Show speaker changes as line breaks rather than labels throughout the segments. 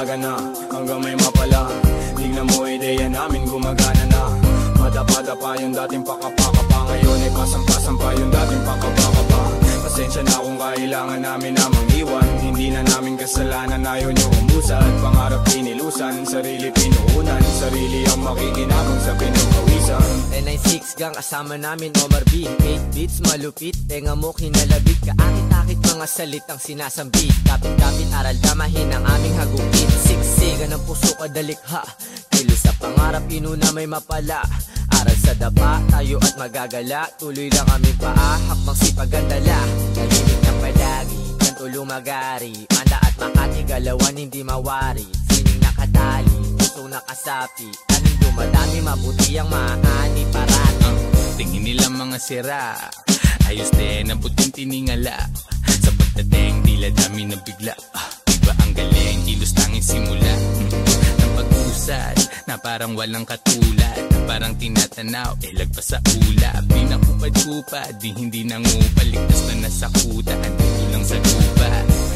umaga na, hanggang may mapala. Tignan mo ideya namin gumagana na. Madapa-dapa yung dating pakapakapa, ngayon ay pasampa-sampa yung dating pakapakapa. Pasensya na kung kailangan namin na mangiwan. Hindi na namin kasalanan, ayaw nyo umusad. Pangarap pinilusan, sarili pinuunan. Sarili ang makikinabang sa pinukawisan.
N96 gang kasama namin Omar B. 8 beats malupit, tenga mo kinalabit. Kaakit-akit mga salitang sinasambit. Kapit-kapit aral damahin ang aming hagupit. Siksigan ng puso kadalikha, kilos sa pangarap inuna may mapala. Aral sa dapa, tayo at magagala. Tuloy lang kami paahak, magsipagandala. Nalinig ng palagi, kanto lumagari. Manda at Makati, galawan hindi mawari. Sining nakatali, puso nakasapi. Anong dumadami, mabuti ang maani parati.
Tingin nila mga sira, ayos din ang puting tiningala. Sa pagdating, tila dami na bigla. Iba ang galing, kilos tanging simula. Ng pag-usad, na parang walang katulad. Parang tinatanaw, lagpas sa ulap. Di na kupad-kupad, di hindi nangupal. Ligtas na nasa kuta, andito lang sa lupa.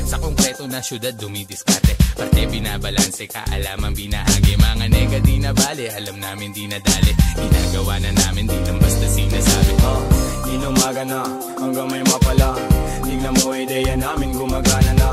Sa konkreto na syudad, dumidiskarte. Parte binabalanse, kaalaman binahagi. Mga nega di na bale, alam namin di na dali. Ginagawa na namin, di lang basta sinasabi.
Inumaga na, hanggang may mapala. Tignan mo ideya namin gumagana na.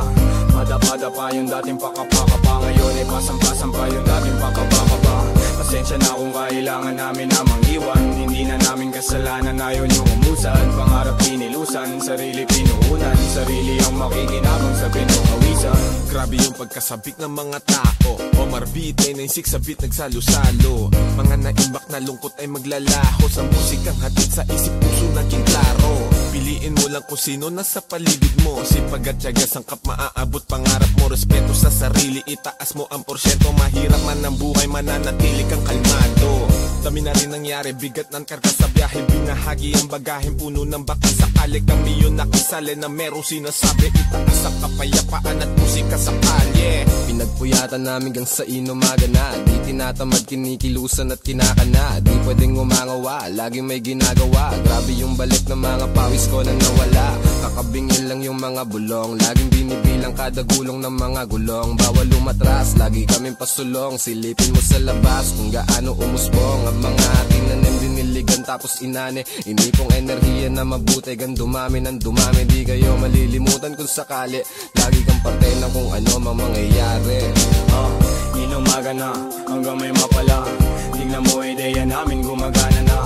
Madapa-dapa yung dating pakapakapa, ngayon ay pasampa-sampa yung dating pakapakapa. Pasensya na kung kailangan namin na mangiwan. Hindi na namin kasalanan, ayaw nyo umusad. Pangarap pinilusan, sarili pinuunan. Sarili ang makikinabang sa pinukawisan.
Grabe yung pagkasabik ng mga tao. Omar B, 96 sa beat nagsalo-salo. Mga naimbak na lungkot ay maglalaho. Sa musikang hatid sa isip puso naging klaro. Piliin mo lang kung sino nasa paligid mo. Sipag at tiyaga, sangkap maaabot pangarap mo. Respeto sa sarili, itaas mo ang porsyento. Mahirap man ang buhay, mananatili kang kalmado. Dami na rin nangyari, bigat ng karga sa biyahe. Binahagi ang bagahin, puno ng baka. Sakali kami yun nakisali na merong sinasabi. Itaas ang kapayapaan at musika sa kalye.
Pinagpuyatan namin gang sa inumaga na. Di tinatamad, kinikilusan at kinakana. Di pwedeng umangawa, laging may ginagawa. Grabe yung balik ng mga pawis ko na nawala. Kakabingin lang yung mga bulong. Laging binibilang kada gulong ng mga gulong. Bawal umatras, lagi kaming pasulong. Silipin mo sa labas kung gaano umusbong. Ang mga tinanim diniligan tapos inane. Inipong enerhiya na mabuti, gan dumami ng dumami. Di kayo malilimutan kung sakali. Lagi kang parte ng kung ano mang mangyayari.
Inumaga na, hanggang may mapala. Tignan mo ideya namin gumagana na.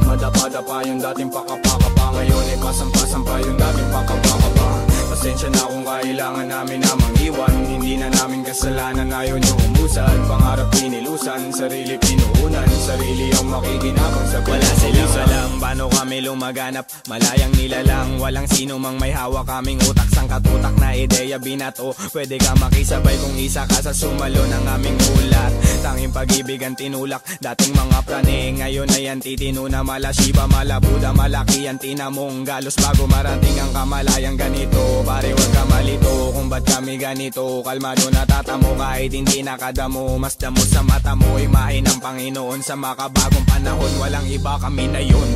Madapa-dapa yung dating pakapakapa, ngayon ay pasampa-sampa yung dating pakapakapa. Pasensya na kung kailangan namin na mangiwan. Hindi na namin kasalanan, ayaw nyo umusad. Pangarap pinilusan, sarili pinuunan. Sarili ang makikinabang sa
wala silang alam paano kami lumaganap. Malayang nilalang, walang sino mang may hawak. Kaming utak, sangkatutak na ideya binato. Pwede ka makisabay kung isa ka sa sumalo ng aming ulat. Tanging pag-ibig ang tinulak, dating mga prane. Ngayon ay ang titino na mala Shiba, mala Buddha. Malaki ang tinamong galos bago marating ang kamalayang ganito. Pare wag ka malito kung ba't kami ganito. Kalmado natatamo kahit hindi nakadamo. Mas damo sa mata mo, imahe ng Panginoon. Sa makabagong panahon, walang iba, kami na yun.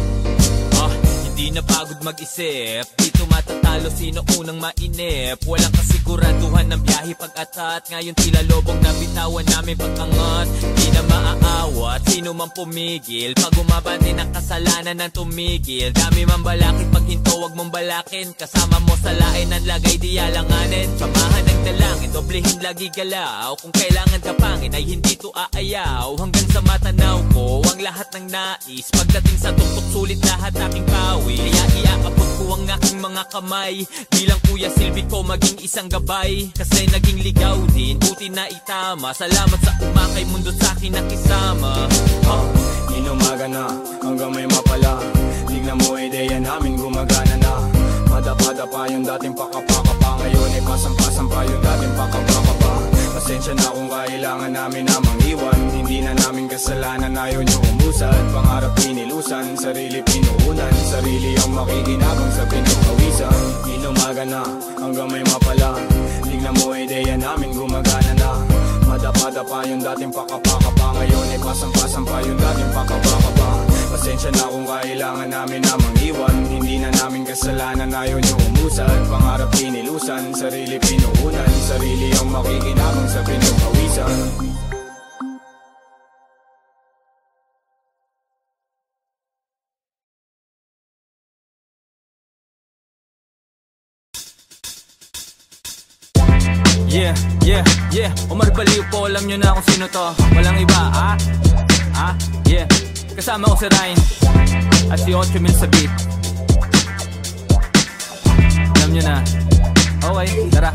Hindi na pagod mag-isip, dito matatalo sino unang mainip. Walang kasiguraduhan ng biyahe pag-atat. Ngayon tila lobong nabitawan namin pag-angat. Di na maaawat, sino man pumigil. Pag umabante ng kasalanan ng tumigil. Dami man balakid, pag hinto wag mong balakin. Kasama mo sa lain ang lagay di alanganin. Samahan ng dalangin, doblehin lagi galaw. Kung kailangan kapangin ay hindi to aayaw. Hanggang sa matanaw ko ang lahat ng nais. Pagdating sa tuktok sulit lahat aking pawi. Kaya iakapot ko ang aking mga kamay. Bilang kuya silbi ko maging isang gabay. Kasi naging ligaw din, buti na itama. Salamat sa umakay mundo sa akin nakisama.
Inumaga na, hanggang may mapala. Tignan mo ideya namin gumagana na. Madapa-dapa yung dating pakapakapa, ngayon ay pasampa-sampa yung dating pakapakapa. Pasensya na kung kailangan namin na mangiwan. Hindi na namin kasalanan, ayaw nyo umusad. Pangarap pinilusan, sarili pinuunan. Sarili ang makikinabang sa pinukawisan. Inumaga na, hanggang may mapala. Tignan mo ideya namin gumagana na. Madapa-dapa yung dating pakapakapa, ngayon ay pasampa-sampa yung dating pakapakapa. Pasensya na kung kailangan namin na mangiwan. Hindi na namin kasalanan, ayaw nyo umusad. palusad, pangarap pinilusan, sarili pinuunan, sarili ang makikinabang sa pinupawisan.
Yeah, Omar Baliw po, alam nyo na kung sino to. Walang iba, yeah. Kasama ko si Ryan at si 8,000 sa beat. Alam nyo na. Okay, tara.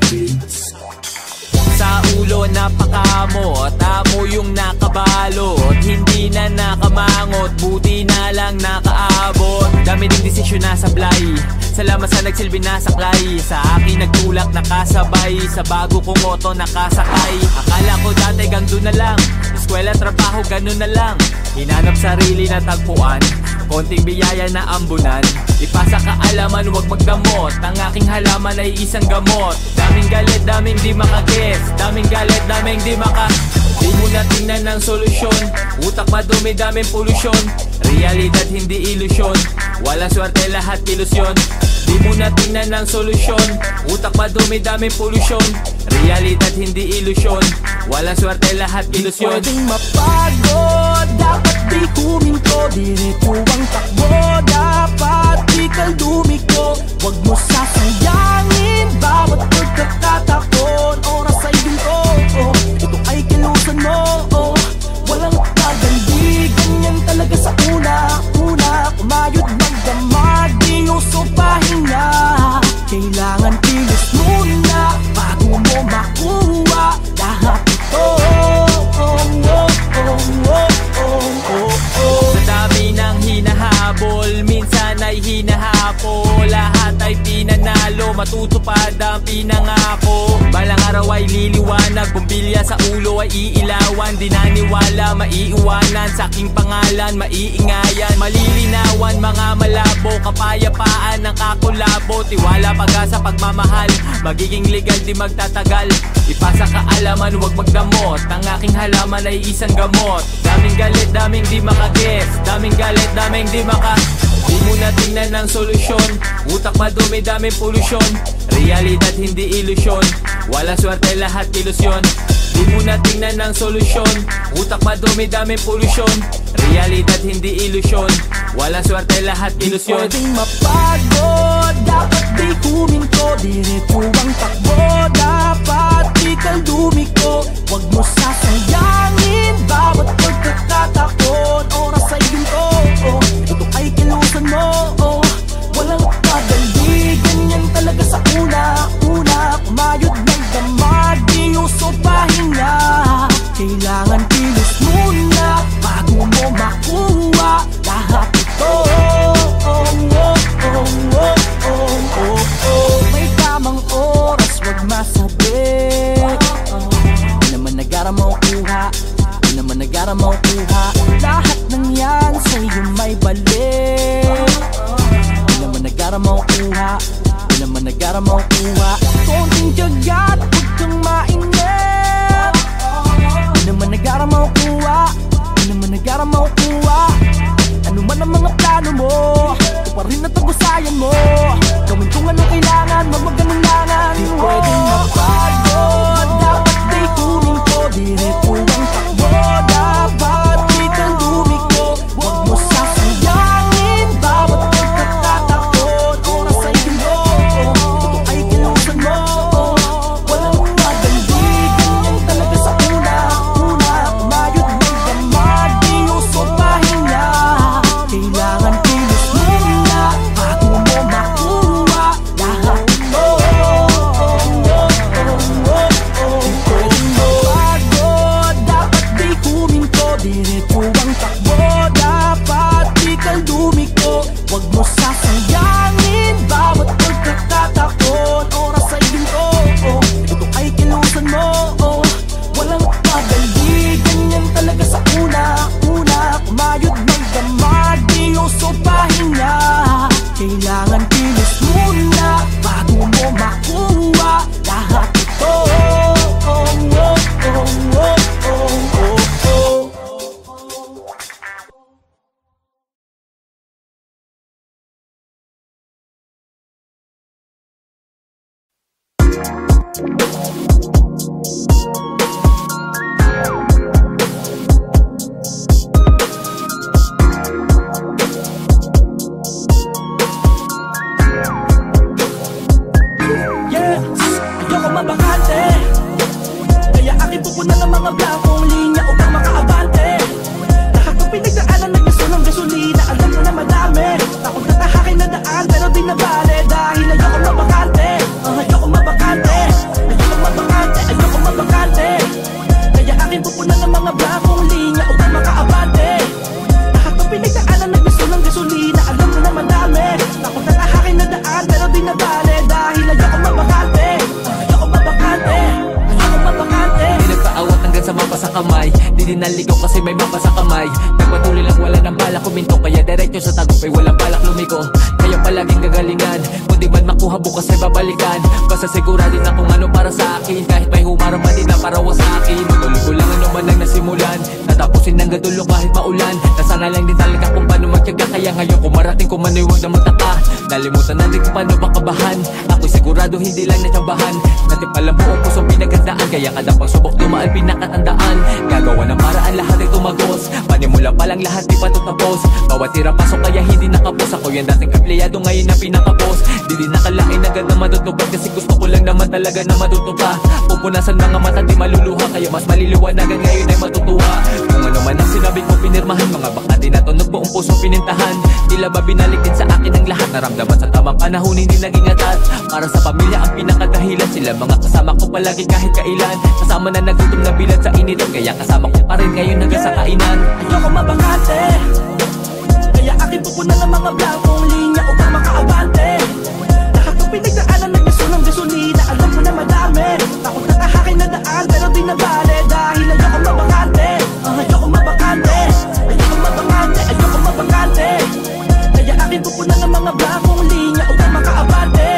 Sa ulo napakamot, amo yung nakabalot, hindi na nakamangot, buti na lang nakaabot. Dami ding desisyon na sablay, salamat sa nagsilbi na saklay. Sa akin nagtulak nakasabay, sa bago kong moto nakasakay. Akala ko dati gando na lang, eskwela trabaho ganun na lang. Hinanap sarili na tagpuan, konting biyaya na ambunan. Ipasa kaalaman, huwag magdamot, ang aking halaman ay isang gamot. Daming galit, daming di makagets, daming galit, daming di maka. Di mo na tingnan ng solusyon, utak madumi, daming polusyon. Realidad hindi ilusyon, walang swerte lahat ilusyon. Di mo na tingnan ng solusyon, utak madumi, daming polusyon. Realidad hindi ilusyon, walang swerte lahat ilusyon.
Pwedeng mapagod, dapat di huminto, diretso ang takbo, dapat di kaldumiko. Huwag mo sasayangin bawat pagkakataon, oras ay ginto, ito ay kilusan mo, walang kagandi, ganyan talaga sa una, kumayod magdamag, di uso pahinga. Kailangan kilos muna bago mo makuha lahat ito.
Sa dami ng hinahabol, minsan ay hinahapol, lahat ay pinanalo, matutupad ang pinangako. Balang araw ay liliwanag, bumbilya sa ulo ay iilawan. Di naniwala, maiiwanan, sa aking pangalan maiingayan. Malilinawan, mga malabo, kapayapaan ng kakulabo. Tiwala, pag-asa, pagmamahal, magiging legal, di magtatagal. Ipasa kaalaman, huwag magdamot, ang aking halaman ay isang gamot. Daming galit, daming di makagets, daming galit, daming di maka. Di mo na tingnan ng solusyon, utak madumi, daming polusyon. Realidad hindi ilusyon, walang swerte lahat ilusyon. Di mo na tingnan ng solusyon, utak madumi, daming polusyon. Realidad hindi ilusyon, walang swerte lahat ilusyon.
Pwedeng mapagod, dapat di huminto, diretso ang takbo, dapat di kaldumiko. Huwag mo sasayangin bawat pagkakataon, oras ay ginto, ito ay kilusan mo, walang kagandi, ganyan talaga sa una, kumayod magdamag, di uso pahinga. Kailangan kilos muna bago mo makuha lahat ito. May tamang oras, wag masabi, di naman nagara mo kuha, di naman nagara mo kuha. Lahat ng yan sa'yo may balik, di naman nagara mo kuha, di naman nagara mo kuha. Konting tiyaga at huwag kang mainip, di naman nagara mo kuha, di naman nagara mo kuha. Ano man ang mga plano mo, ito pa rin at tagusayan mo. Gawin kung anong kailangan, wag maganulangan. Di pwedeng mapagod, dapat di huminto, diretso ang takbo, dapat di kaldumiko. Huwag mo sasayangin bawat pagkakataon, oras ay ginto, ito ay kilusan mo, walang magandi, ganyan talaga sa una, kumayod magdamag, di uso pahinga. Kailangan kilos muna bago mo makuha lahat ito. Pwedeng mapagod, dapat di huminto, diretso ang takbo, dapat di kaldumiko. Huwag mo sasayangin bawat pagkakataon, oras ay ginto, ito ay kilusan mo, walang pagandi, ganyan talaga sa una, kumayod magdamag, di uso pahinga. Kailangan kilos muna bago mo makuha lahat
kamay. Nagpatuloy lang wala ng balak kuminto, kaya diretso sa tagumpay walang balak lumiko. Kaya palaging gagalingan, kundi man makuha bukas ay babalikan. Basta sigura din na kung ano para sa akin, kahit may humarang man din na parawa sa akin. Tuloy ko lang ano man ang nasimulan, natapusin ng gadulo kahit maulan. Nasana lang din talaga kung paano magtiyaga, kaya ngayon kung marating ko man ay huwag na magtaka. Nalimutan na din kung paano makabahan, ako'y sigurado hindi lang natsambahan. Natin palang buong pusong pinagandaan, kaya kada pagsubok dumaan pinakatandaan. Gagawa ng paraan lahat ay tumagos, panimula pa lang lahat di pa tutapos. Bawat tira pasok kaya hindi nakapos, ako yung dating empleyado ngayon na pinakapos. Di din nakalain agad na matutupad, kasi gusto ko lang naman talaga na matutupa. Pupunasan mga mata di maluluha, kaya mas maliliwanagan ngayon ay matutuwa. Kung ano man ang sinabi ko pinirmahan, mga baka tinatunog buong pusong pinintahan. Tila ba binalik din sa akin ang lahat, naramdaman sa tamang panahon hindi naging atat. Para sa pamilya ang pinakadahilan, sila mga kasama ko palagi kahit kailan. Kasama na nagutom na bilad sa initan, kaya kasama ko pa rin ngayon hanggang sa kainan.
Ayoko mabakante, kaya akin pupunan ng mga blankong linya upang makaabante. Lahat ng pinagdaanan ng gusto ng gasolina, alam ko na madami. Takot na tahakin na daan pero di na bale, dahil ayoko mabakante. Ayoko mabakante, ayoko mabakante, ayoko mabakante. Kaya akin pupunan ng mga blankong linya upang makaabante.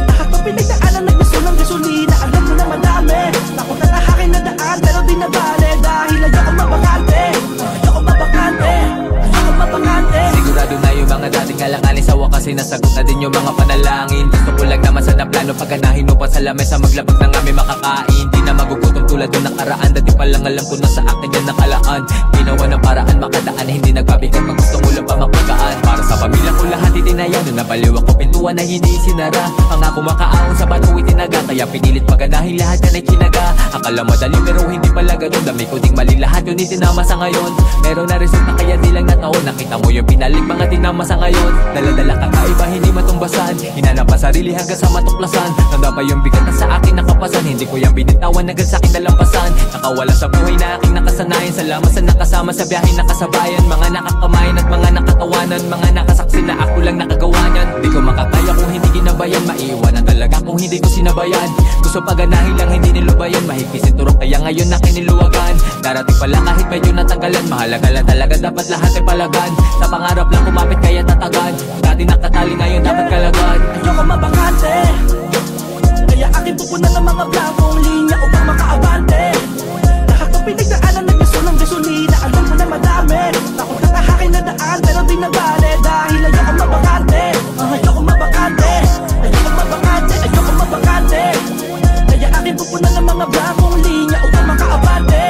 Lahat ng pinagdaanan ng gusto ng gasolina, alam ko na madami. Takot na tahakin na daan pero di na bale, dahil ayoko mabakante. Ayoko mabakante, ayoko mabakante.
Sigurado na yung mga dating alanganin sa wakas ay nasagot na din yung mga panalangin. Gusto ko lang naman sana plano pagkanahin upang sa lamesa maglapag ng aming makakain. Di na magugutom tulad ng nakaraan, dati pa lang alam ko na sa akin yan nakalaan. Ginawa ng paraan makadaan, hindi nagpabigat pag gusto mo lang pa mapagkaan. Para sa pamilya ko lahat itinaya, nung nabaliw ako pintuan na hindi sinara. Ang ako makaahon sa bato itinaga, kaya pinilit paganahin lahat yan ay kinaga. Akala madali pero hindi pala ganun, dami ko ding mali lahat yun itinama sa ngayon. Meron na resulta kaya di lang nataon, nakita mo yung pinalik mga tinama sa ngayon. Dala-dala kakaiba hindi matumbasan, hinanap pa sarili hanggang sa matuklasan. Nanda pa yung bigat na sa akin nakapasan, hindi ko yung binitawan hanggang sa akin nalampasan. Nakawala sa buhay na aking nakasanayan, salamat sa nakasama sa biyahe nakasabayan. Mga nakakamayan at mga nakatawanan, mga nakasaksi na ako lang nakagawa niyan. Di ko makakaya kung hindi ginabayan, maiiwanan talaga kung hindi ko sinabayan. Gusto paganahin lang hindi nilubayan, mahigpisin turok kaya ngayon nakiniluwagan. Darating pala kahit medyo natagalan, mahalaga lang talaga dapat lahat ay palagan. Sa pangarap lang kumapit kaya tatagan, dati nakatali ngayon dapat kalagad.
Ayoko mabakante, kaya akin pupunan ng mga blankong linya upang makaabante. Lahat ng pinagdaanan ng gusto ng gasolina, alam ko na madami. Takot na tahakin na daan pero di na bale, dahil ayoko mabakante. Ayoko mabakante, ayoko mabakante, ayoko mabakante. Kaya akin pupunan ng mga blankong linya upang makaabante.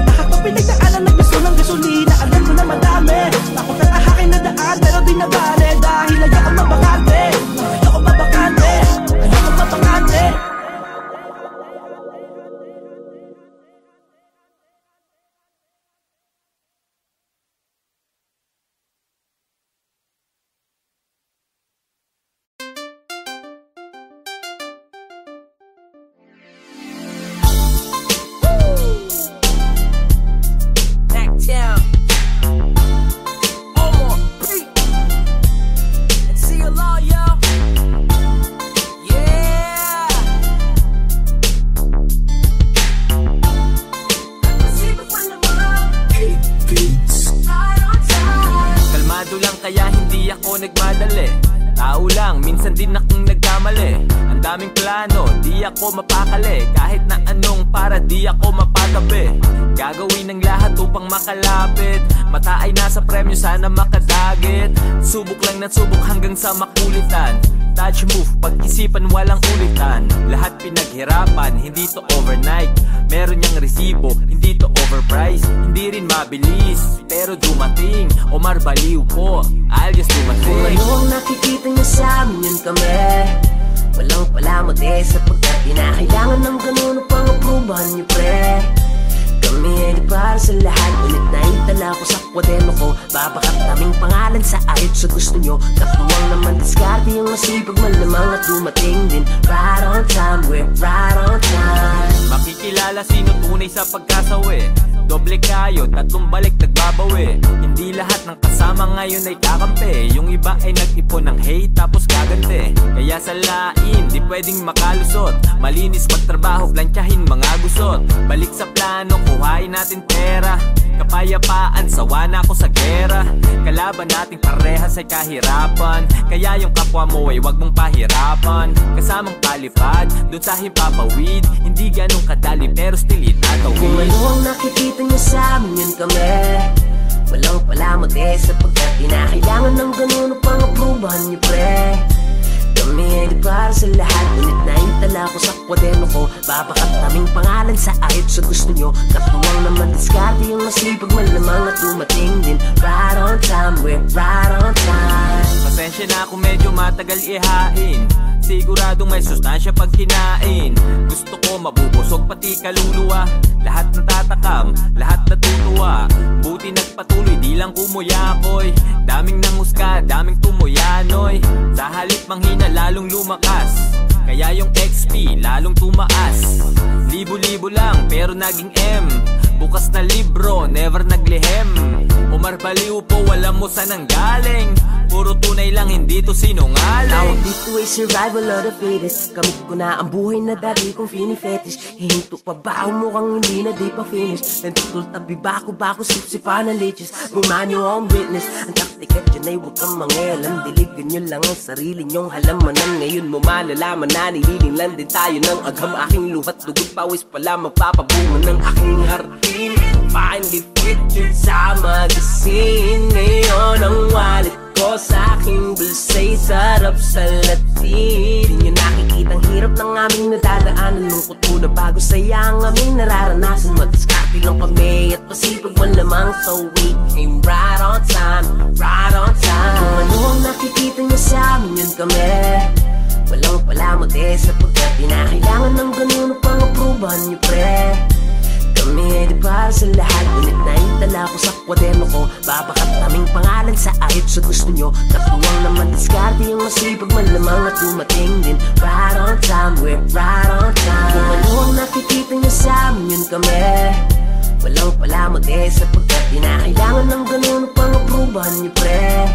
Lahat ng pinagdaanan ng gusto ng gasolina, alam ko na madami. Takot na tahakin na daan pero di na bale, dahil ayoko mabakante. Ayoko mabakante, ayoko mabakante.
nagmadali. Tao lang, minsan din akong nagkamali. Ang daming plano, di ako mapakali. Kahit na anong para di ako mapatabi. Gagawin ng lahat upang makalapit. Mata ay nasa premyo, sana makadagit. Subok lang na subok hanggang sa makulitan. Touch move, pag-isipan walang ulitan. Lahat pinaghirapan, hindi to overnight. Meron niyang resibo, hindi to overpriced. Hindi rin mabilis, pero dumating. Omar baliw po, I'll just do my thing.
Kung ano ang nakikita niya sa amin, yun kami. Walang palamot sapagkat kinakailangan ng ganun upang aprubahan niyo, pre. Kami ay di para sa lahat. Ulit na itala ko sa kwadeno ko. Babakat naming pangalan sa ayot sa gusto nyo. Nakuwang naman diskarte yung masipag malamang at dumating din. Right on time, we're right on time.
Makikilala sino tunay sa pagkasawi. doble kayo, tatlong balik nagbabawi. Hindi lahat ng kasama ngayon ay kakampi. Yung iba ay nag-ipon ng hate tapos gaganti. Kaya sa lain, di pwedeng makalusot. Malinis magtrabaho, plantyahin mga gusot. Balik sa plano, kuhain natin pera. Kapayapaan, sawa na ako sa gera. Kalaban nating parehas ay kahirapan. Kaya yung kapwa mo ay wag mong pahirapan. Kasamang palipad, dun sa himpapawid. Hindi ganun kadali pero still itatawid.
Kung ano ang nakikita niyo sa amin, yun kami. Walang palamot sapagkat kinakailangan ng ganun upang aprubahan niyo pre. Kami ay di para sa lahat, ngunit naitala ko sa kwaderno ko. Babakat naming pangalan sa ayot sa gusto nyo. Katuwang naman diskarte yung masipag malamang at dumating din. Right on time, we're right on time.
Pasensya na kung medyo matagal ihain. Siguradong may sustansya pag kinain. Gusto ko mabubusog pati kaluluwa. Lahat natatakam, lahat natutuwa. Buti nagpatuloy, di lang kumuyakoy. Daming nanghusga, daming tumuyanoy. Sa halip manghina, lalong lumakas. Kaya yung XP, lalong tumaas. Libo-libo lang, pero naging M. Bukas na libro, never naglihem. Omar Baliw po, alam mo saan ang galing. Puro tunay lang, hindi to sinungaling.
Tawag dito ay survival of the fittest. Kamit ko na ang buhay na dati kong fini-fetish. Hihinto pa ba ako mukhang hindi na di pa finish. Nagtutul tabi bako-bako, sip-sipa ng leeches. Gumanyo ang witness. Ang taktika dyan ay huwag kang mangialam. Diligan nyo lang ang sarili nyong halamanan. Ngayon mo malalaman na nililing lang din tayo ng agam. Aking luhat, dugot, pawis pala magpapabunga ng aking hardin. Finally featured sa magazine. Ngayon ang wallet ko sa aking bulsa'y sarap sa latin. Di nyo nakikitang hirap ng aming nadadaanan. Lungkot muna bago saya ang aming nararanasan. Madiskarte lang kami at pasipag man lamang. So we came right on time, right on time. Kung ano ang nakikita nyo sa amin, yun kami. Walang palamot sapagkat pinakailangan ng ganun upang aprubahan nyo pre. Kami ay di para sa lahat, ngunit naitala ko sa kwaderno ko. Babakat naming pangalan sa ayot sa gusto nyo. Katuwang naman diskarte yung masipag malamang at dumating din. Right on time, we're right on time. Kung ano ang nakikita nyo sa amin, yun kami. Walang palamot sapagkat pinakailangan ng ganun upang aprubahan nyo pre.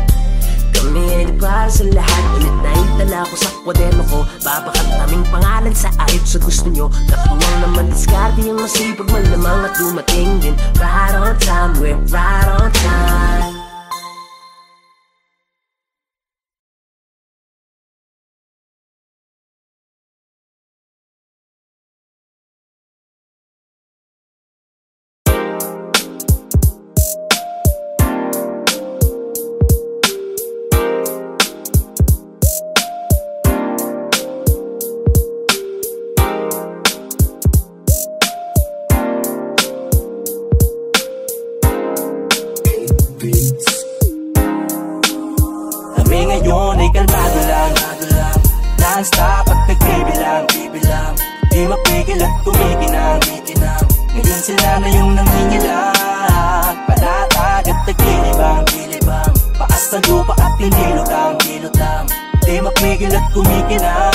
Kami ay di para sa lahat, ngunit naitala ko sa kwaderno ko. Babakat naming pangalan sa ayot sa gusto nyo. Katuwang naman diskarte yung masipag malamang at dumating din. Right on time, we're right on time.
Kami ngayon ay kalmado lang, non-stop at nagbibilang. Di mapigil at kumikinang. Ngayon sila na yung nangingilang. Palatag at nagkilibang. Paas sa lupa at hindi lutang. Di mapigil at kumikinang.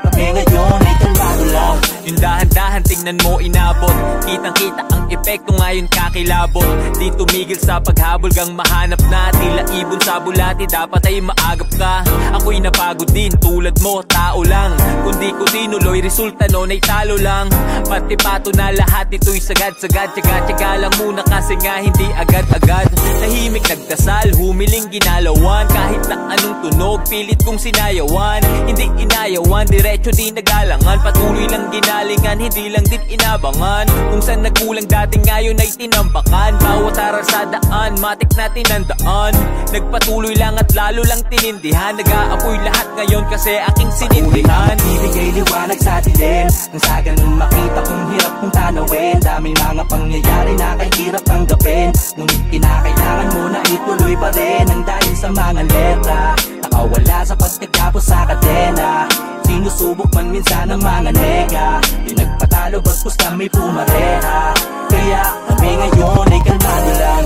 Kami ngayon ay kalmado lang.
Yung dahan-dahan tingnan mo inabot. Kitang-kita ang epekto ngayon kakilabot. Di tumigil sa paghabol gang mahanap na. Tila ibon sa bulati, dapat ay maagap ka. Ako'y napagod din, tulad mo, tao lang. Kundi ko tinuloy, resulta nun ay talo lang. Pati pato na lahat ito'y sagad-sagad. Tsaga-tsaga lang muna kasi nga hindi agad-agad. Tahimik nagdasal, humiling ginalawan. Kahit na anong tunog, pilit kong sinayawan. Hindi inayawan, diretso di nagalangan. Patuloy lang ginalingan, hindi lang din inabangan. Kung saan nagkulang dating ngayon ay tinampakan. Bawat aral sa daan, matik na tinandaan. Nagpatuloy lang at lalo lang tinindihan. Nag-aapoy lahat ngayon kasi aking sinindihan.
Ibigay liwanag sa dilim. Nang sa ganun makita kong hirap kong tanawin. Daming mga pangyayari na kahirap tanggapin. Ngunit kinakailangan mo na ituloy pa rin. Ang dahil sa mga letra nakawala sa pagkagapos sa kadena. Sinusubok man minsan ang mga nega. Di nagpatalo bastos kami pumareha. Kaya kami ngayon ay kalmado lang.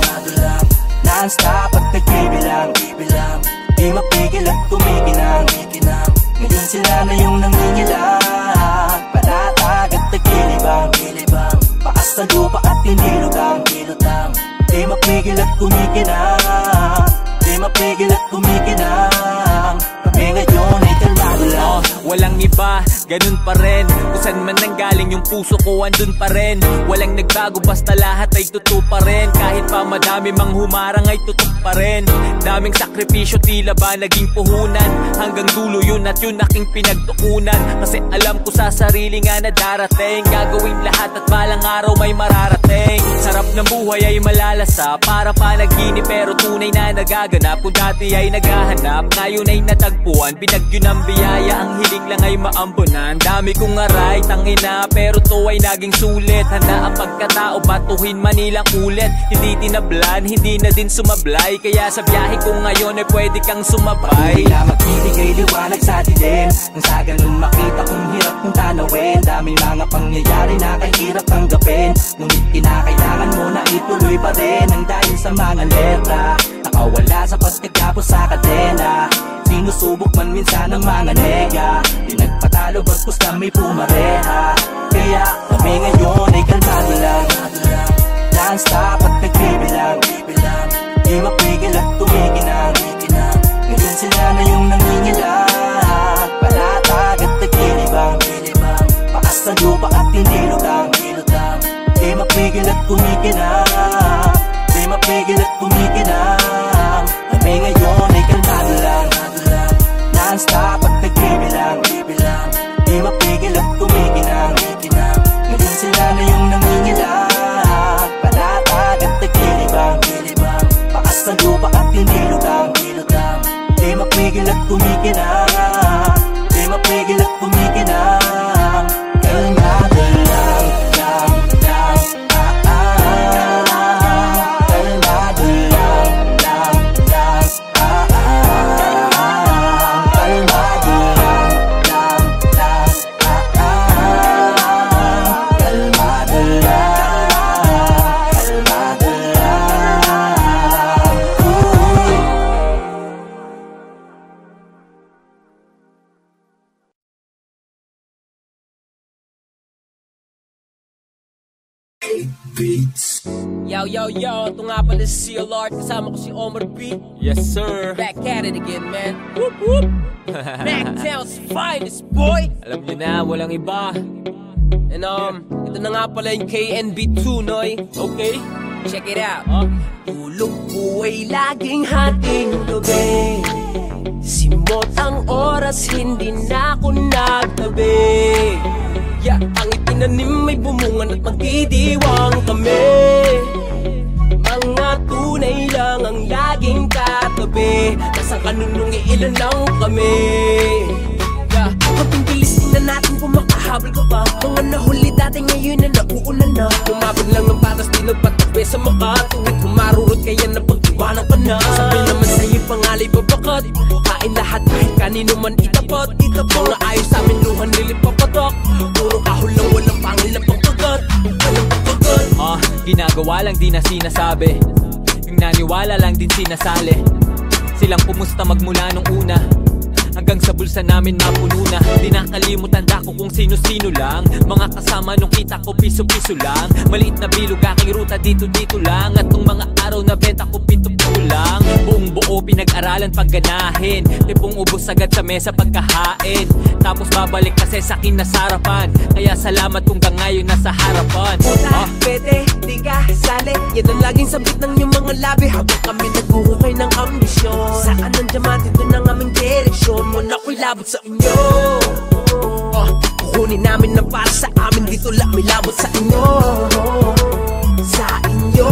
Non-stop at nagbibilang. Di mapigil at kumikinang. Ngayon sila na yung nangingilang. Palatag at nagkilig. kilibang, paas sa lupa at hindi lutang. Di mapigil at kumikinang, di mapigil at kumikinang. Kami ngayon ay kalmado lang.
Walang iba, ganun pa rin. Kung saan man nanggaling yung puso ko, andun pa rin. Walang nagbago, basta lahat ay totoo pa rin. Kahit pa madami mang humarang ay tutok pa rin. Daming sakripisyo, tila ba naging puhunan. Hanggang dulo yun at yun aking pinagtukunan. Kasi alam ko sa sarili nga na darating. Gagawin lahat at balang araw may mararating. Sarap ng buhay ay malalasa, para panaginip pero tunay na nagaganap. Kung dati ay naghahanap, ngayon ay natagpuan. Binagyo ng biyaya, ang hiling lang ay maambunan. Dami kong aray, tangina, pero to ay naging sulit. Handa ang pagkatao, batuhin Manilang ulit. Hindi tinablan, hindi na din sumablay. Kaya sa biyahe ko ngayon ay pwede kang sumabay.
Patuloy na magbibigay liwanag sa dilim, nang sa ganun makita kong hirap kong tanawin. Daming mga pangyayari na kahirap tanggapin, ngunit kinakailangan mo na ituloy pa rin. Ang dahil sa mga letra, nakawala sa pagkagapos sa kadena. Sinusubok man minsan ng mga nega, di nagpatalo bagkus kami pumareha. Kaya kami ngayon ay kalmado lang, non-stop at nagbibilang. Di mapigil at tumikinang, ngayon sila na yung nangingilang. Palatag at nagkilibang, paas sa lupa at hindi lutang. Di mapigil at kumikinang, di mapigil at kumikinang. Kami ngayon ay kalmado lang, non-stop at nagbibilang. Di mapigil at kumikinang, ngayon sila na yung nangingilang. Palatag at nagkilibang, paas sa lupa at hindi lutang. Di mapigil at kumikinang, di mapigil at kumikinang. Kalmado lang, kalmado lang, kalmado lang, kalmado
Yo, ito nga pala si CLR, kasama ko si Omar B.
Yes sir.
Back at it again, man. Whoop, whoop. Mactown's finest, boy.
Alam nyo na, walang iba.
And ito na nga pala yung KNB2, noy.
Okay,
check it out. Tulog ko ay laging hating gabi, simot ang oras, hindi na ako nagtabi. Yeah, ang itinanim may bumungan at magdidiwang kami. Mga tunay lang ang laging katabi, nasang kanunong iilan lang kami. Yeah, konting bilis tingnan natin kung makahabol ka ba. Mga nahuli dati ngayon na nauulan na. Kumabag lang ng patas, di nagpatabi sa makatuwid. Humarurot kaya na pag-iwanan ka na. Sabi naman sa'yo pangalay babakat, kain lahat kahit kanino man itapat. Mga ayos sa amin luhan nilipapatok, puro kahol lang walang pangil na pangkagat. Walang pangkagat.
Ginagawa lang di na sinasabi, yung naniwala lang din sinasali. Silang pumusta magmula nung una, hanggang sa bulsa namin mapuno na. Di nakalimutan ko kung sino-sino lang, mga kasama nung kita ko piso-piso lang. Maliit na bilog aking ruta dito-dito lang, at nung mga araw na benta ko pito-pito lang. Buong buo pinag-aralan pagganahin, tipong ubos agad sa mesa pagkahain. Tapos babalik kasi sa akin na sarapan, kaya salamat kung ngayon nasa harapan.
Puta, pwede, di ka sali, yan ang laging sabit ng iyong mga labi, habang kami naghuhukay ng ambisyon. Saan ang diamante, doon ang aming direksyon. Muna ko'y labot sa inyo, kukunin namin na para sa amin. Dito lang may labot sa inyo, sa inyo.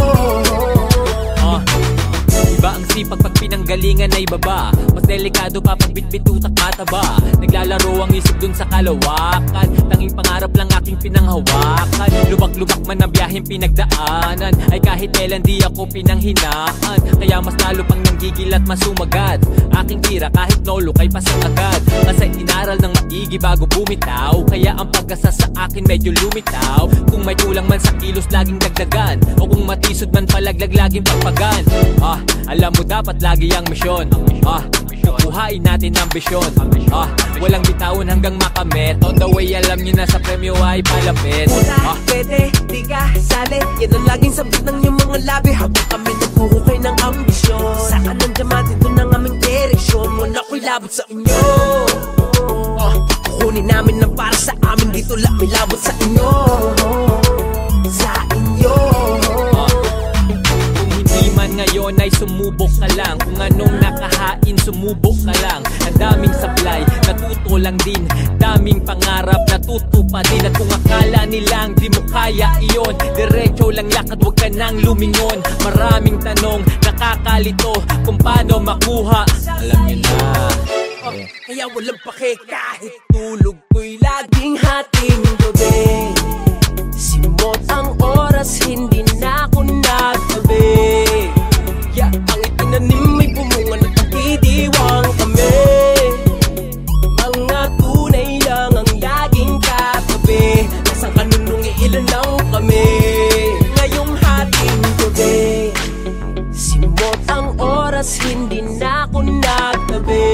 Iba ang sipag pag pinanggalingan ay baba, mas delikado pa pag bitbit at mataba. Naglalaro ang isip dun sa kalawakan, tanging pangarap lang aking pinanghawakan. Lubak-lubak man ang biyahe biyaheng pinagdaanan ay kahit kailan di ako pinanghinaan. Kaya mas lalo pang nanggigil at masumagad aking tira kahit nolok ay pasang agad. Kasi inaral ng maigi bago bumitaw, kaya ang pag-asa sa akin medyo lumitaw. Kung may kulang man sa kilos laging dagdagan, o kung matisod man palaglag laging pagpagan. Alam mo dapat lagi ang misyon, kukuhain natin ang ambisyon. Walang bitawan hanggang makamit. On the way alam nyo na sa premyo ay palapit.
Pwede, di ka sali. Yan ang laging sabit ng iyong mga labi habang kami naghuhukay ng ambisyon. Saan ang diamante doon ang aming direksyon. Muna ko'y labot sa inyo. Kukunin namin ng para sa amin. Dito lang may labot sa inyo. Sa inyo.
Ngayon ay sumubok ka lang. Kung anong nakahain, sumubok ka lang. Ang daming supply, natuto lang din. Daming pangarap, natutupa din. At kung akala nilang di mo kaya iyon, diretso lang lakad, huwag ka nang lumingon. Maraming tanong, nakakalito kung paano makuha. Alam nyo na.
Kaya walang pake kahit tulog ko'y laging hating gabi. Simot ang oras, hindi na ako nagtabi. Ang itinanim may bumunga at pagkidiwang kami. Mga tunay lang ang laging katabi. Nasang kanunong iilan lang kami. Ngayong hating gabi, simot ang oras, hindi na ako nagtabi.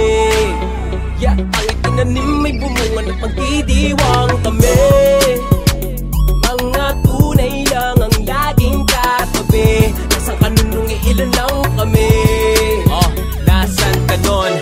Ang itinanim may bumunga at pagkidiwang kami. Mga tunay lang ang laging katabi. Nasang kanunong iilan lang kami.
Nasan ka nun?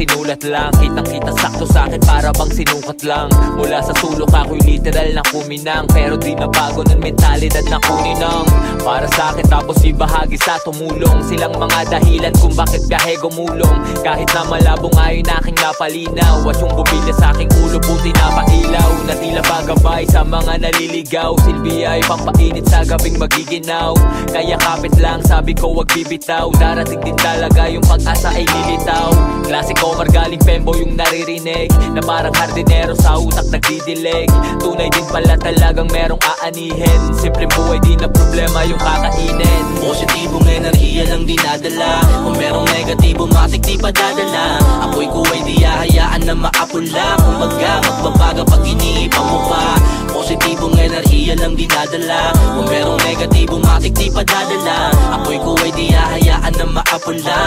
Sinulat lang, kitang-kita sakto sa akin para bang sinukat lang. Mula sa sulok ako'y literal na kuminang, pero di na bago ng mentalidad na kuninang. Para sa akin tapos ibahagi sa tumulong. Silang mga dahilan kung bakit biyahe gumulong. Kahit na malabong ayon aking napalinaw. At yung bumilya sa aking ulo buti na pailaw. Na tila bagabay sa mga naliligaw. Silbi ay pampainit sa gabing magiginaw. Kaya kapit lang sabi ko wag bibitaw. Darating din talaga yung pag-asa ay lilitaw. Klasiko margaling fembo yung naririnig, na parang hardinero sa utak nagdidilig. Tunay din pala talagang merong aanihin. Simpleng buhay di na problema yung kakainin.
Positibong enerhiya lang dinadala. Kung merong negatibo matik di pa dadala. Apoy ko ay di hahayaan na maapula. Kung baga magbabaga pag iniipang mo pa. Positibong enerhiya lang dinadala. Kung merong negatibo matik di pa dadala. Apoy ko ay di hahayaan na maapula.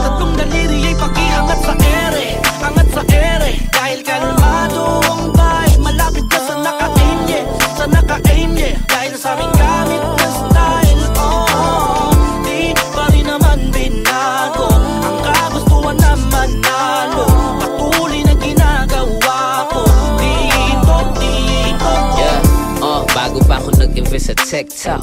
Tatlong daliri ay pakiangat sa ere, angat sa ere. Dahil kalmado ang vibe, malapit ka sa naka-aim, yeah. Sa naka-aim, yeah. Dahil sa aming gamit na style, di pa rin naman binago. Ang kagustuhan na manalo, patuloy na ginagawa ko. Dito, yeah. Bago pa ako nag-invest sa TikTok,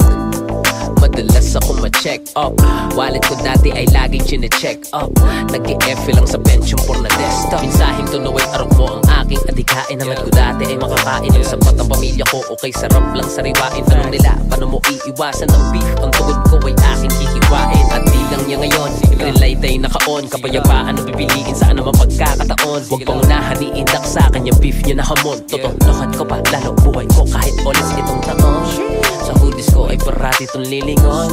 madalas ako ma-check up. Wallet ko dati ay laging chine-check up. Nag-i-F lang sa pension for na desktop. Minsahing tunaway arok mo ang aking adikain. Naman ko dati ay makakain ng sapat ang pamilya ko. Okay, sarap lang sariwain. Tanong nila, paano mo iiwasan ng beef? Ang tugod ko ay aking hihiwain. At di lang niya ngayon, relight ay naka-on. Kapayapaan na pipiliin sa anumang pagkakataon. Huwag pangunahan, iindak sa kanya beef niya na hamon. Totonohan ko pa, lalo buhay ko kahit olis itong taon. Sa hoodies ko ay parati itong lilingon.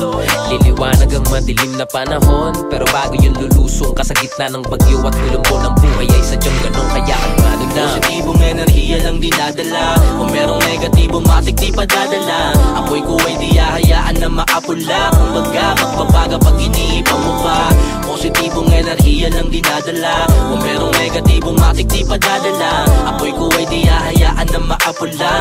Liliwanag ang madilim na panahon. Pero bago yun lulusong ka sa gitna ng bagyo at kulumbo ng buhay ay sadyang ganun. Kaya kalmado na. Positibong enerhiya lang dinadala. Kung merong negatibo matik di pa dadala. Apoy ko ay di hahayaan na maapula. Kung baga magbabaga pag iniipang mo pa. Positibong enerhiya enerhiya lang dinadala. Kung merong negatibong matik di padadala, apoy ko ay di hahayaan na maapula.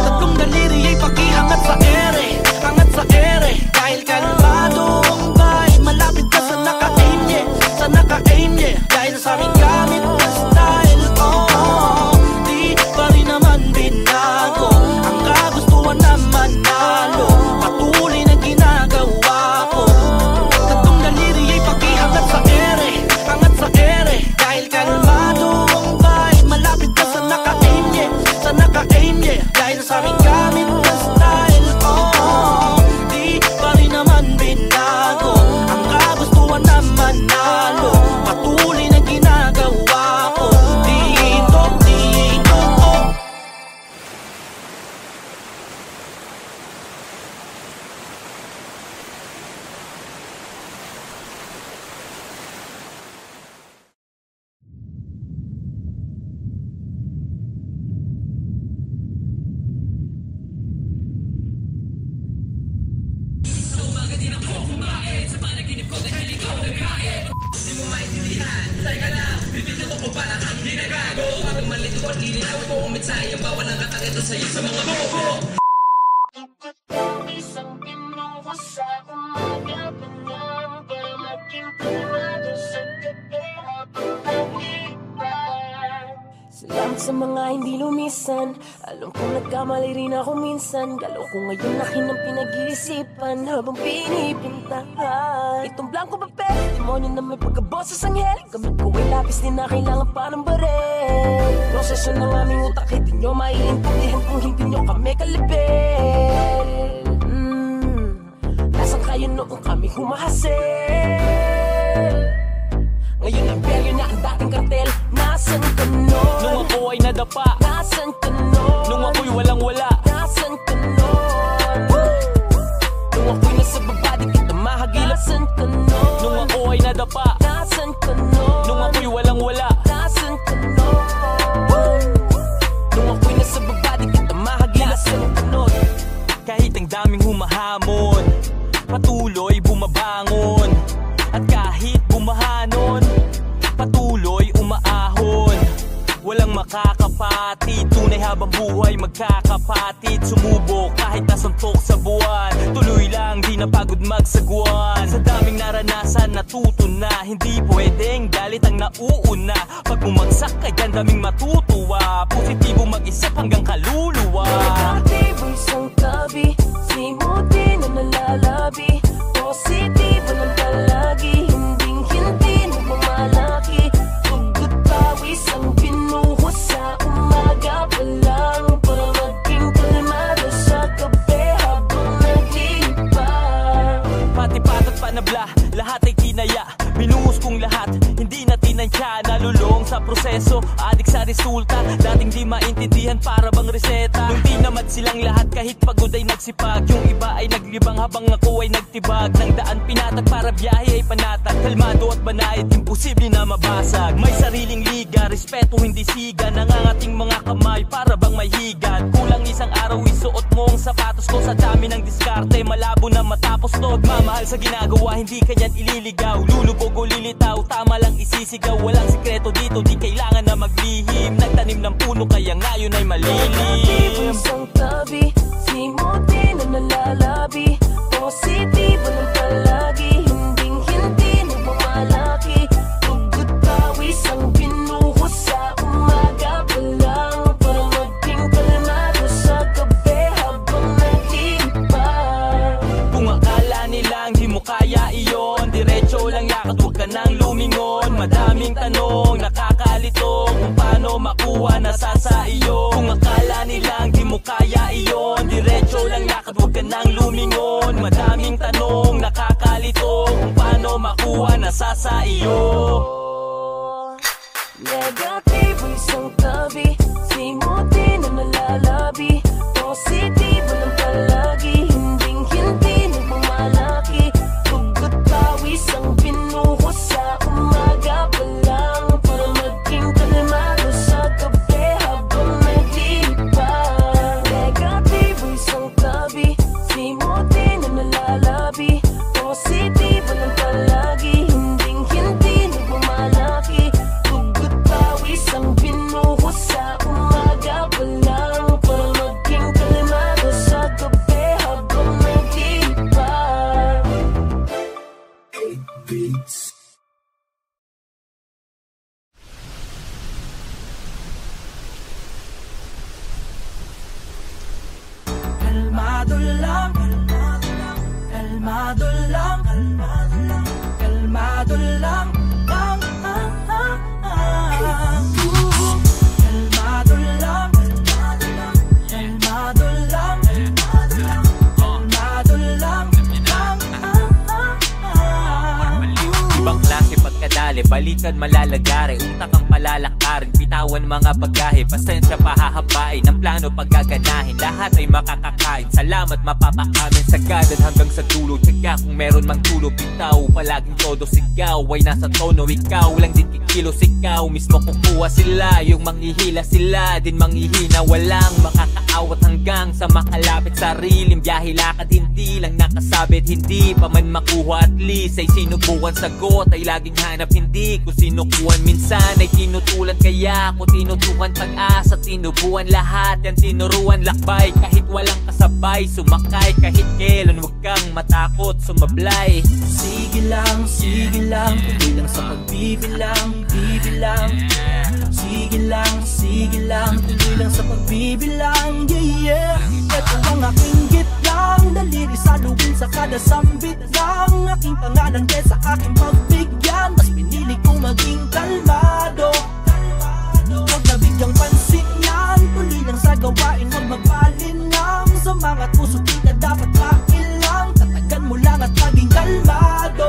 Tatlong daliri ay pakiangat sa ere, angat sa ere. Dahil kalmado ang bahay, malapit ka sa naka-aim, yeah, sa naka-aim, yeah. Dahil sa aming gamit na style, oh, di pa rin naman binago. Ang kagustuhan na manalo, patuloy na ginagawa ko. Tatlong daliri ay pakiangat sa ere, angat sa ere. Dahil kalmado ang bahay, malapit ka sa naka-aim, yeah, sa naka-aim, yeah. Dahil sa aming gamit na style, oh, di pa rin naman binago. Ang kagustuhan na manalo, patuloy na ginagawa ko. Dito, dito, oh. Salamat sa mga hindi lumisan. Alam kong nagkamali rin ako minsan. Galaw ko ngayon akin ang pinag-iisipan habang pinipintahan itong blanco papel, demonyo na may pagkaboses anghel. Gamit ko ay lapis, di na kailangan pa ng barel. Proseso ng aming utak, hindi nyo maiintindihan kung hindi nyo kami kalibel. Nasaan kayo noong kami humahasel? Ngayon ang peryo na ang dating kartel. Nasaan ka nun?
Nung ako ay nadapa,
Nasaan ka nun?
nung ako'y walang-wala,
Nasaan ka nun? Nung ako'y nasa baba, di kita mahagilap. Nasaan ka nun?
nung ako ay nadapa,
Nasaan ka nun?
nung ako'y walang-wala.
Nasaan ka nun? Nung ako'y nasa baba, di kita mahagilap. Nasaan ka nun?
Kahit ang daming humahamon, patuloy bumabangon. At kahit bumahanon, patuloy umaahon. Walang makakapatid, tunay habang buhay magkakapatid. Sumubok kahit nasuntok sa buwan, tuloy lang di napagod magsagwan. Sa daming naranasan natuto na, hindi pwedeng galit ang nauuna. Pag bumagsak ka dyan daming matutuwa, positibo mag-isip hanggang kaluluwa.
Negatibo isang tabi, simuti na nalalabi. Positibo ng palagi, hinding-hindi nagmamalaki. Tugot pawis ang binuhos sa umaga pa lang, para maging kalmado sa gabi habang naglilipas.
Pati patat panabla, lahat ay kinaya. Binuhos kong lahat, hindi na tinansya. Nalulong sa proseso, adik sa resulta. Dating di maintindihan para bang reseta. Nung tinamad silang lahat kahit pagod ay nagsipag. Yung iba ay naglibang habang ako ay nagtibag. Nang daan pinatag para biyahe ay panatag. Kalmado at banayad, imposible na mabasag. May sariling liga, respeto hindi siga. Nangangating mga kamay para bang may higat. Kulang isang araw isuot mo ang sapatos ko. Sa dami ng diskarte, malabo na matapos to. Magmamahal sa ginagawa, hindi kanyan ililigaw. Lulubog o lilitaw, tama lang isisigaw. Walang sikreto dito, di kailangan na maglihim. Nagtanim ng puno, kaya ngayon ay malilim.
Negatibo isang tabi, simuti na nalalabi. Positibo ng palagi, hinding-hindi nagmamalaki. Tugot pawis ang binuhos sa umaga pa lang, para maging kalmado sa gabi habang naglilipas.
Kung akala nilang di mo kaya iyon, diretso lang lakad, huwag ka nang lumingon. Madaming tanong, nakakalito, kung paano makuha nasa sa iyo. Kung akala nilang di mo kaya iyon, diretso lang lakad, huwag ka nang lumingon. Madaming tanong, nakakalito, kung paano makuha nasa sa iyo.
Negatibo isang tabi, simuti na nalalabi. Positibo ng palagi, hinding-hindi nagmamalaki. Tugot pawis ang binuhos sa umaga pa lang, para maging kalmado sa gabi habang naglilipas. Negatibo isang tabi, simuti na nalalabi. Positibo ng palagi, hinding-hindi
Kalmado lang, kalmado lang, kalmado lang, kalmado lang, kalmado lang, kalmado lang.
Ibang klase pagkadali, balikan malalagari, utak ang palalakarin, bitawan mga bagahe, pasensya pahahabain, ang plano paggaganahin, lahat ay makakakain, salamat mapapakamin, sagadan hanggang sa dulo, tsaga kung meron mang tulo, bitaw, palaging todo sigaw, ay nasa tono, ikaw lang din kikilos, ikaw mismo kukuha sila, yung manghihila sila, din manghihina, walang makakaawat hanggang sa makalapit sariling biyahe, lakad hindi lang nakasabit, hindi pa man makuha, at least ay sinubukan, sagot ay laging hanap, hindi ko sinukuhan, minsan ay tinutulan, kaya ako tinutukan, pag-asa tinubuan, lahat yan tinuruan, lakbay kahit walang kasabay, sumakay kahit kailan, huwag kang matakot sumablay.
Sige lang, tuloy lang sa pagbibilang, bibilang. Sige lang, tuloy lang sa pagbibilang, yeah, yeah. Ito ang aking gitlang, daliri sa luwin sa kada sambit lang, aking pangalan kesa aking pagbigyan, mas pinili kong maging kalmado. Huwag nabigyang pansin yan, tuloy lang sa gawain, huwag magpalinang, sa mga puso di ka dapat mailang, tatagan mo lang at maging kalmado.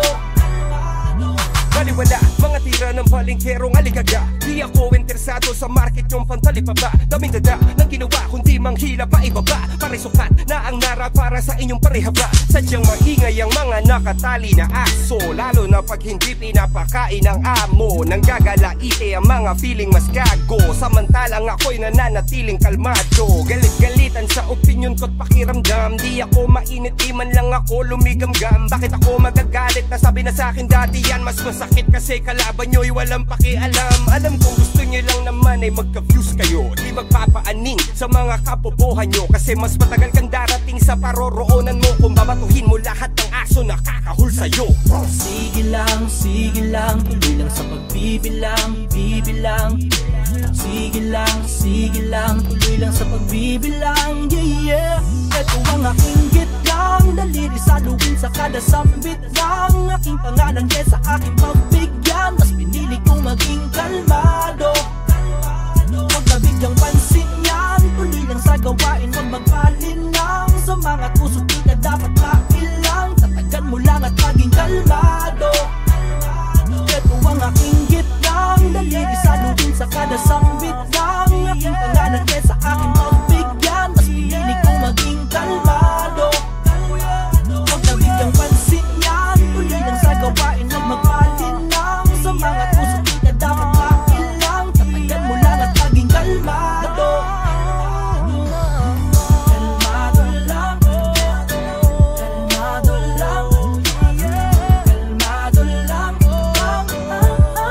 Baliwala, mga tira ng palengkerong aligaga, di ako interesado sa market yung pantalipaba, daming dada ng ginawa kundi manghila pa ibaba, parisukat na ang nara para sa inyong parehaba, sadyang maingay ang mga nakatali na aso, lalo na pag hindi pinapakain ng amo, nang gagalaite ang mga feeling mas gago, samantalang ako'y nananatiling kalmado, galit-galitan sa opinion ko't pakiramdam, di ako mainit, di man lang ako lumigamgam, bakit ako magagalit, nasabi na sa akin dati yan, mas masakit kasi kalaban nyo'y walang pakialam, alam kong gusto nyo lang naman ay magka-views kayo, di magpapaaning sa mga kapobohan nyo, kasi mas matagal kang darating sa paroroonan mo kung babatuhin mo lahat ng aso na kakahul sa'yo.
Sige lang, tuloy lang sa pagbibilang, bibilang. Sige lang, tuloy lang sa pagbibilang, yeah, yeah. Ito ang aking gitlang, daliri sa luwin sa kada sambit lang, aking pangalan kesa aking pagbigyan, mas pinili kong maging kalmado. Huwag nabigyang pansin yan, tuloy lang sa gawain, huwag magpalinang, sa mga puso di ka dapat mailang, tatagan mo lang at maging kalmado. Ito ang aking gitlang, daliri sa luwin sa kada sambit lang, aking pangalan kesa aking pagbigyan, mas pinili kong maging kalmado. Huwag nabigyang pansin yan, tuloy lang sa gawain, huwag magpalinang, sa mga puso di ka dapat mailang, tatagan mo lang at maging kalmado. Kalmado lang, kalmado lang, kalmado lang, kalmado lang, kalmado lang, kalmado lang.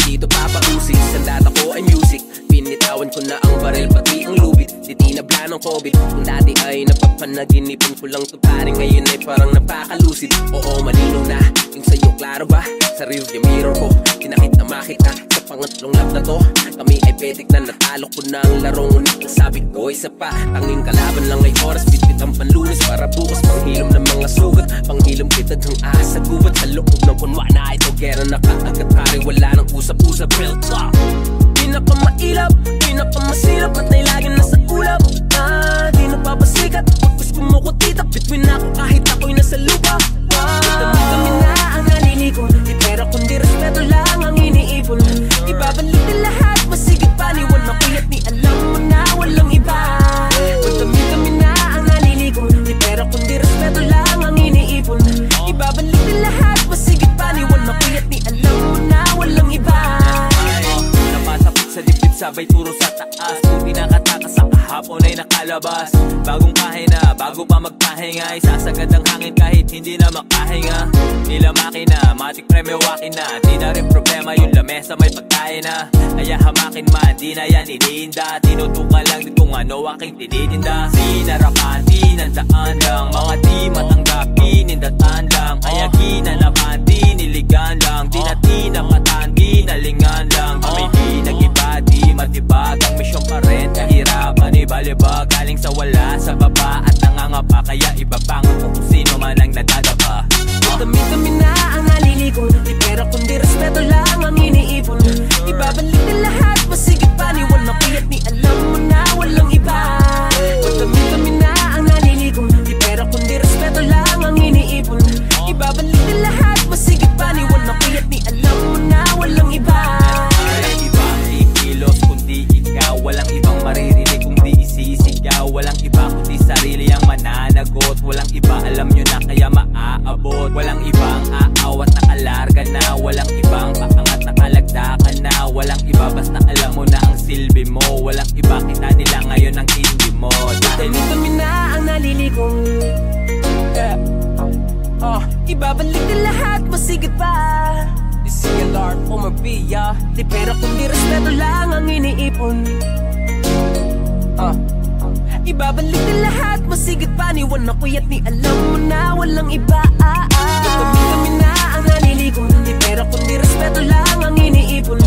Dito papausig, sandata ko ay music, binitawan ko na ang baril pati ang lubid, titinabla ng COVID, kung dati ay napapanaginipan ko lang to pare, ngayon ay parang napakalusid. Oo, malinaw na, yung sa'yo klaro ba? Sa rearview mirror ko, tinakit na makita, sa pangatlong lap na to, kami ay petik na natalo ko na ang laro, ngunit sabi ko isa pa, tanging kalaban lang ay oras, bitbit ang panlunis para bukas, panghilom ng mga sugat, panghilom kitad ang asa gubat, sa loob ng punwa na ito, gera nakaagat pare, wala nang usap-usap, real talk. Pinapamailap, pinapamasilap, at na'y lagi nasa ulap, di napapasikat, pag gusto mo ko titap, between ako kahit ako'y nasa lupa. Kami na ang nalilikon, di pera kundi respeto lang ang iniipon, ibabalik din lahat, masigit paniwan, makuyat ni alam mo na walang iba. Kami na ang nalilikon, di pera kundi respeto lang ang iniipon, ibabalik din lahat, masigit paniwan, makuyat ni alam mo na
sabay turo sa taas. Kung pinakatakas sa kahapon ay nakalabas. Bagong pahina, bago pa magpahinga, isasagad ang hangin kahit hindi na makahinga. Nila makina, matik premyo wakin na. Di na rin problema yung lamesa may pagkain na. Kaya hamakin man, di na yan iniinda. Tinutukan lang din kung ano aking tinitinda. Sinarakan, tinandaan lang, mga di matanggapin, nindatan lang. Kaya ginanapan, di niligan lang. Di na tinapatan, ginalingan lang. Kami di nag-iba, di matibag. Ang misyon pa rin, kahirapan, ibalibag. Galing sa wala, sa baba at nangangapa. Kaya ibabangan kung sino man ang nadadapa.
Dami-dami na ang nalilikon. Di pera kundi respeto lang ang iniipon. Ibabalik na lahat, masigit pa ni walang piyat ni alam mo na walang iba. Dami-dami na ang nalilikon. Di pera kundi respeto lang ang iniipon. Ibabalik na lahat, masigit pa ni walang piyat ni alam mo na walang iba.
Walang ibang ikilos kundi ikaw. Walang ibang maririnig kundi isisigaw. Walang iba kundi sarili ang mananagot. Walang iba alam nyo na kaya maaabot. Walang ibang aawat nakalarga na. Walang ibang paangat nakalagdakan na. Walang iba basta alam mo na ang silbi mo. Walang iba kita nila ngayon ang hindi mo.
Dami-dami na ang nalilikong. Ibabalik na lahat, masigit pa. DCLR, Omar B, di pera kundi respeto lang ang iniipon. Ibabalik na lahat, masigit pa ni walang puyat ni alam mo na walang iba. Dami-dami na ang nalilikong. Di pera kundi respeto lang ang iniipon.